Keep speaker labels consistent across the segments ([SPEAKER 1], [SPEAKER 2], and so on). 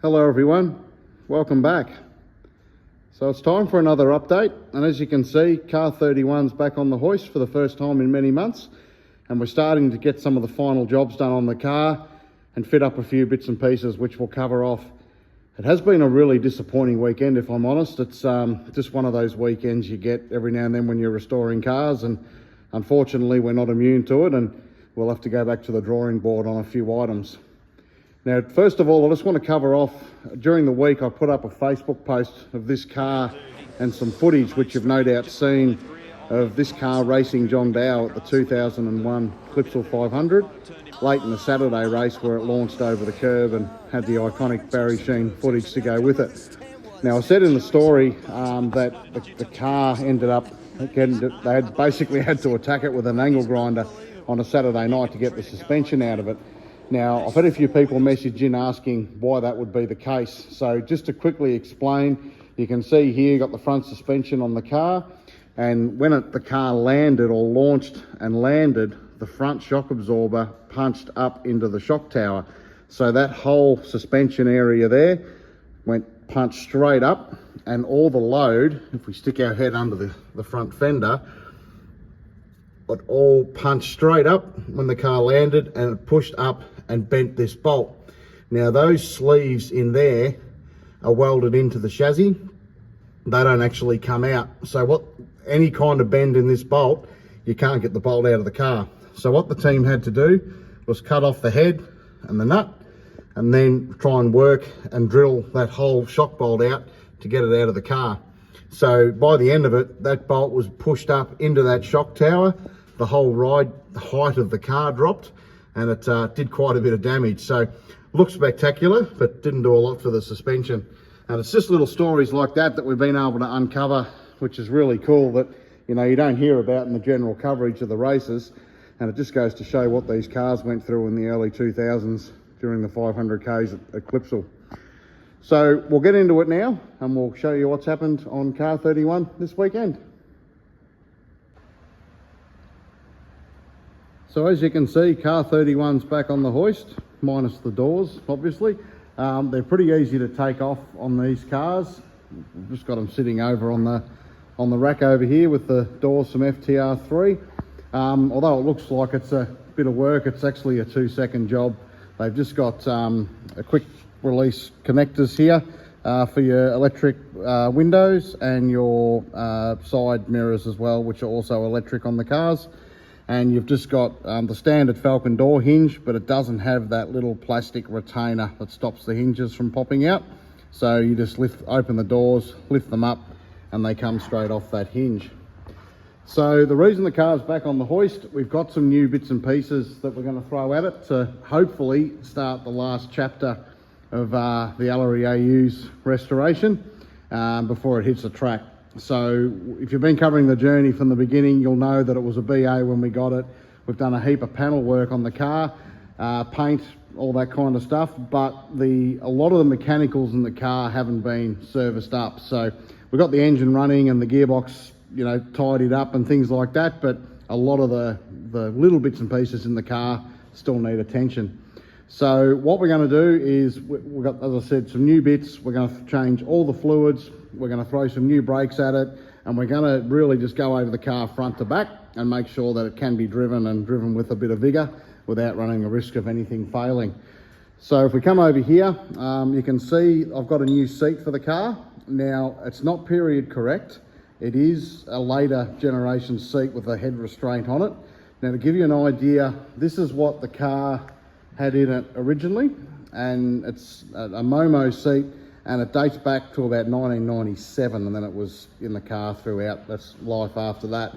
[SPEAKER 1] Hello everyone, welcome back. So it's time for another update, and as you can see, car 31's back on the hoist for the first time in many months, and we're starting to get some of the final jobs done on the car and fit up a few bits and pieces which we'll cover off. It has been a really disappointing weekend, if I'm honest. It's just one of those weekends you get every now and then when you're restoring cars, and unfortunately we're not immune to it, and we'll have to go back to the drawing board on a few items. Now, first of all, I just want to cover off, during the week I put up a Facebook post of this car and some footage which you've no doubt seen of this car racing John Dow at the 2001 Clipsal 500 late in the Saturday race where it launched over the curb and had the iconic Barry Sheen footage to go with it. Now, I said in the story that the car ended up, again, they had basically had to attack it with an angle grinder on a Saturday night to get the suspension out of it. Now, I've had a few people message in asking why that would be the case. So just to quickly explain, you can see here you've got the front suspension on the car, and when the car landed or launched and landed, the front shock absorber punched up into the shock tower. So that whole suspension area there went punched straight up, and all the load, if we stick our head under the front fender, it all punched straight up when the car landed, and it pushed up and bent this bolt. Now those sleeves in there are welded into the chassis. They don't actually come out. So any kind of bend in this bolt, you can't get the bolt out of the car. So what the team had to do was cut off the head and the nut, and then try and work and drill that whole shock bolt out to get it out of the car. So by the end of it, that bolt was pushed up into that shock tower. The whole ride height of the car dropped, and it did quite a bit of damage. So looks spectacular, but didn't do a lot for the suspension. And it's just little stories like that we've been able to uncover, which is really cool, that you don't hear about in the general coverage of the races. And it just goes to show what these cars went through in the early 2000s during the 500Ks at Clipsal. So we'll get into it now, and we'll show you what's happened on car 31 this weekend. So as you can see, car 31's back on the hoist, minus the doors, obviously. They're pretty easy to take off on these cars. We've just got them sitting over on the rack over here with the doors from FTR3. Although it looks like it's a bit of work, it's actually a 2-second job. They've just got a quick release connectors here for your electric windows and your side mirrors as well, which are also electric on the cars. And you've just got the standard Falcon door hinge, but it doesn't have that little plastic retainer that stops the hinges from popping out. So you just open the doors, lift them up, and they come straight off that hinge. So the reason the car's back on the hoist, we've got some new bits and pieces that we're going to throw at it to hopefully start the last chapter of the Ellery AU's restoration before it hits the track. So if you've been covering the journey from the beginning, you'll know that it was a BA when we got it. We've done a heap of panel work on the car, paint, all that kind of stuff, but a lot of the mechanicals in the car haven't been serviced up. So we've got the engine running and the gearbox, tidied up and things like that, but a lot of the little bits and pieces in the car still need attention. So what we're going to do is, we've got, as I said, some new bits. We're going to change all the fluids. We're going to throw some new brakes at it, and we're going to really just go over the car front to back and make sure that it can be driven, and driven with a bit of vigour without running the risk of anything failing. So if we come over here, you can see I've got a new seat for the car. Now, it's not period correct. It is a later generation seat with a head restraint on it. Now, to give you an idea, this is what the car had in it originally, and it's a Momo seat, and it dates back to about 1997, and then it was in the car throughout that's life after that.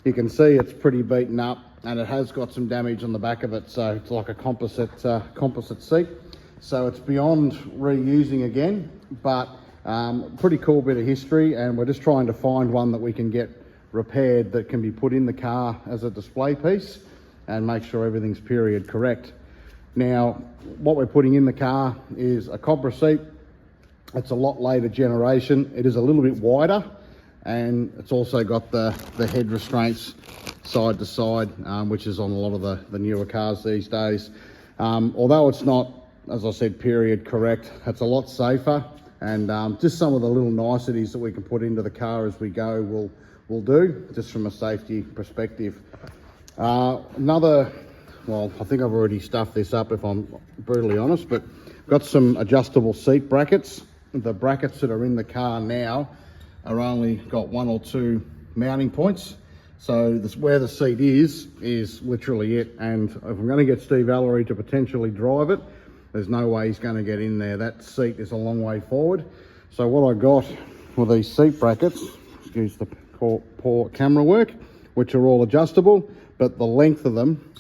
[SPEAKER 1] You can see it's pretty beaten up, and it has got some damage on the back of it, so it's like a composite seat. So it's beyond reusing again, but pretty cool bit of history, and we're just trying to find one that we can get repaired that can be put in the car as a display piece and make sure everything's period correct. Now, what we're putting in the car is a Cobra seat. It's a lot later generation. It is a little bit wider, and it's also got the head restraints side to side, which is on a lot of the newer cars these days. Although it's not as I said, period correct. It's a lot safer, and just some of the little niceties that we can put into the car as we go will do, just from a safety perspective. Another, well, I think I've already stuffed this up if I'm brutally honest, but got some adjustable seat brackets. The brackets that are in the car now are only got 1 or 2 mounting points. So this, where the seat is literally it. And if I'm going to get Steve Ellery to potentially drive it, there's no way he's going to get in there. That seat is a long way forward. So what I got were these seat brackets, excuse the poor camera work, which are all adjustable, but the length of them,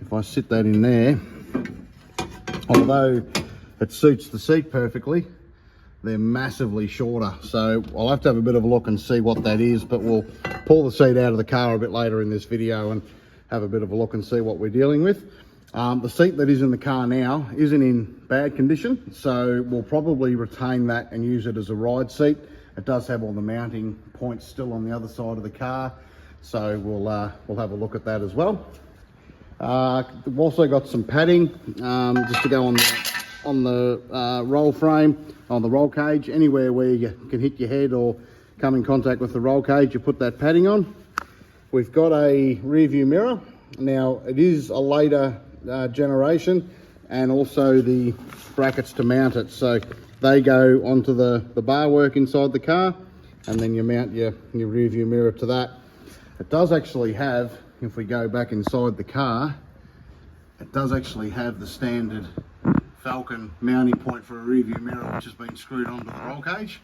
[SPEAKER 1] if I sit that in there, although it suits the seat perfectly, they're massively shorter. So I'll have to have a bit of a look and see what that is, but we'll pull the seat out of the car a bit later in this video and have a bit of a look and see what we're dealing with. The seat that is in the car now isn't in bad condition, so we'll probably retain that and use it as a ride seat. It does have all the mounting points still on the other side of the car, so we'll have a look at that as well. We've also got some padding just to go on the roll frame, on the roll cage. Anywhere where you can hit your head or come in contact with the roll cage, you put that padding on. We've got a rear view mirror. Now it is a later generation, and also the brackets to mount it, so they go onto the bar work inside the car, and then you mount your rear view mirror to that. It does actually have, if we go back inside the car, it does actually have the standard Falcon mounting point for a rear view mirror, which has been screwed onto the roll cage.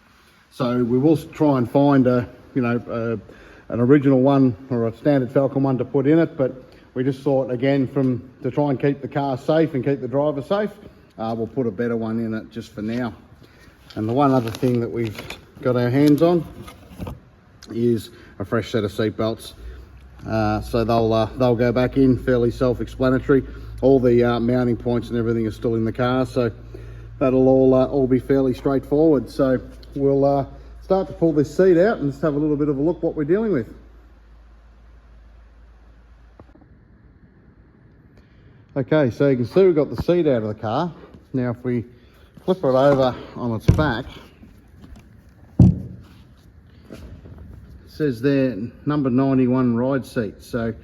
[SPEAKER 1] So we will try and find an original one or a standard Falcon one to put in it, but we just thought, again, to try and keep the car safe and keep the driver safe, we'll put a better one in it just for now. And the one other thing that we've got our hands on is a fresh set of seat belts. So they'll go back in, fairly self-explanatory. All the mounting points and everything are still in the car, so that'll all be fairly straightforward. So we'll start to pull this seat out and just have a little bit of a look what we're dealing with. Okay, so you can see we've got the seat out of the car. Now if we flip it over on its back, it says there number 91 ride seat. So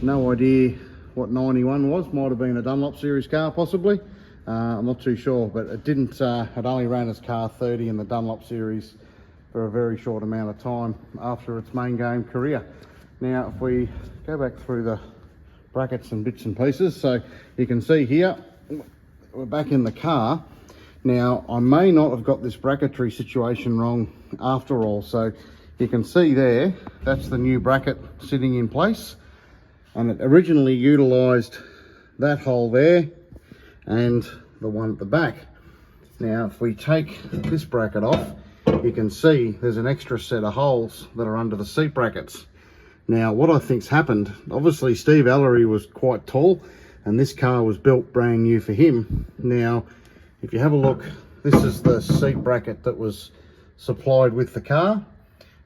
[SPEAKER 1] no idea what 91 was. Might have been a Dunlop series car possibly. I'm not too sure, but it didn't, it only ran as car 30 in the Dunlop series for a very short amount of time after its main game career. Now if we go back through the brackets and bits and pieces, so you can see here we're back in the car. Now I may not have got this bracketry situation wrong after all, so you can see there that's the new bracket sitting in place, and it originally utilized that hole there and the one at the back. Now if we take this bracket off, you can see there's an extra set of holes that are under the seat brackets. Now what I think's happened, obviously Steve Ellery was quite tall and this car was built brand new for him. Now if you have a look, this is the seat bracket that was supplied with the car,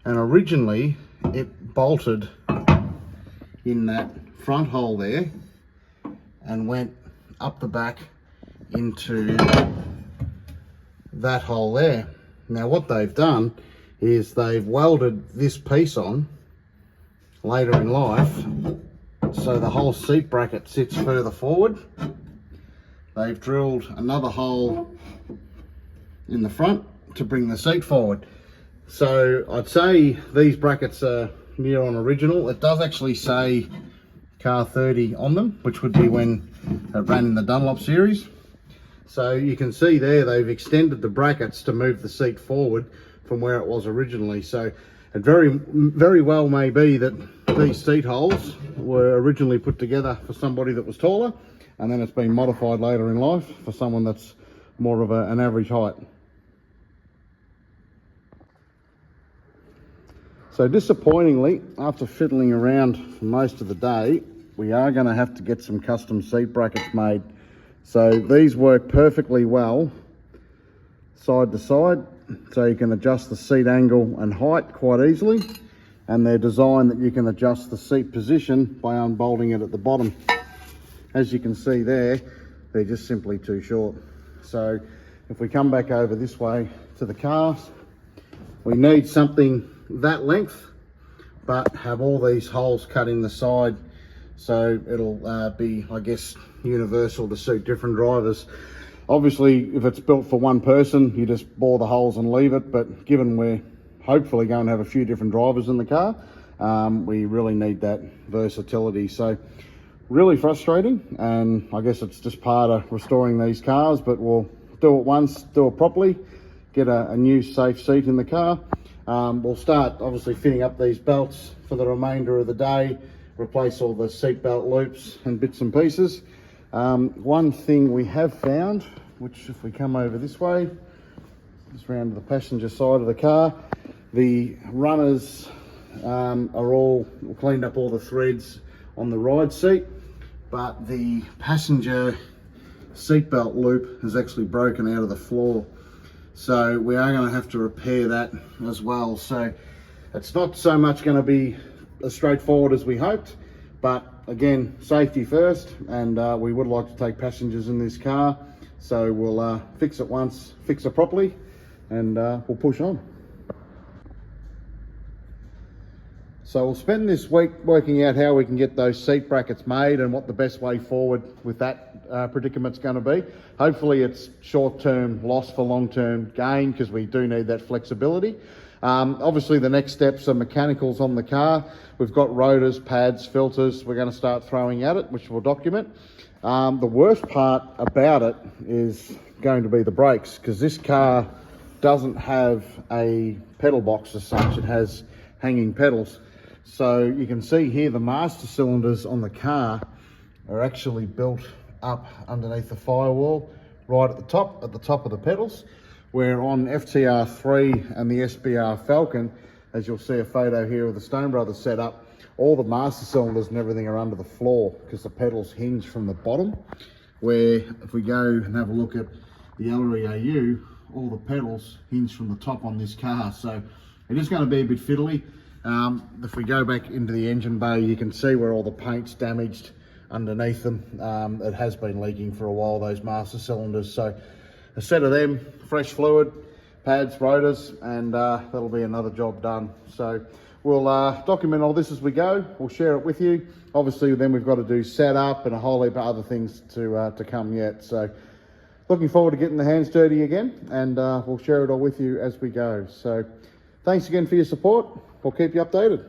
[SPEAKER 1] and originally it bolted in that front hole there and went up the back into that hole there. Now what they've done is they've welded this piece on later in life, so the whole seat bracket sits further forward. They've drilled another hole in the front to bring the seat forward. So I'd say these brackets are near on original. It does actually say car 30 on them, which would be when it ran in the Dunlop series. So you can see there they've extended the brackets to move the seat forward from where it was originally. So it very well may be that these seat holes were originally put together for somebody that was taller, and then it's been modified later in life for someone that's more of an average height. So disappointingly, after fiddling around for most of the day, we are going to have to get some custom seat brackets made. So these work perfectly well side to side, so you can adjust the seat angle and height quite easily, and they're designed that you can adjust the seat position by unbolting it at the bottom. As you can see there, they're just simply too short. So if we come back over this way to the cars, we need something that length, but have all these holes cut in the side, so it'll be, I guess, universal to suit different drivers. Obviously, if it's built for one person, you just bore the holes and leave it, but given we're hopefully going to have a few different drivers in the car, we really need that versatility. So really frustrating, and I guess it's just part of restoring these cars, but we'll do it once, do it properly, get a new safe seat in the car. We'll start obviously fitting up these belts for the remainder of the day, replace all the seat belt loops and bits and pieces. One thing we have found, which if we come over this way, just round to the passenger side of the car, the runners are all cleaned up, all the threads on the ride seat, but the passenger seat belt loop has actually broken out of the floor. So we are going to have to repair that as well. So it's not so much going to be as straightforward as we hoped, but again, safety first, and we would like to take passengers in this car. So we'll fix it once, fix it properly, and we'll push on. So we'll spend this week working out how we can get those seat brackets made and what the best way forward with that predicament's going to be. Hopefully it's short-term loss for long-term gain, because we do need that flexibility. Obviously the next steps are mechanicals on the car. We've got rotors, pads, filters we're going to start throwing at it, which we'll document. The worst part about it is going to be the brakes, because this car doesn't have a pedal box as such. It has hanging pedals. So you can see here the master cylinders on the car are actually built up underneath the firewall right at the top of the pedals, where on FTR3 and the SBR Falcon, as you'll see a photo here of the Stone Brothers setup, all the master cylinders and everything are under the floor because the pedals hinge from the bottom. Where if we go and have a look at the Ellery AU, all the pedals hinge from the top on this car. So it is going to be a bit fiddly. If we go back into the engine bay, you can see where all the paint's damaged underneath them. It has been leaking for a while, those master cylinders. So a set of them, fresh fluid, pads, rotors, and that'll be another job done. So we'll document all this as we go. We'll share it with you. Obviously then we've got to do setup and a whole heap of other things to come yet. So looking forward to getting the hands dirty again, and we'll share it all with you as we go. So thanks again for your support. We'll keep you updated.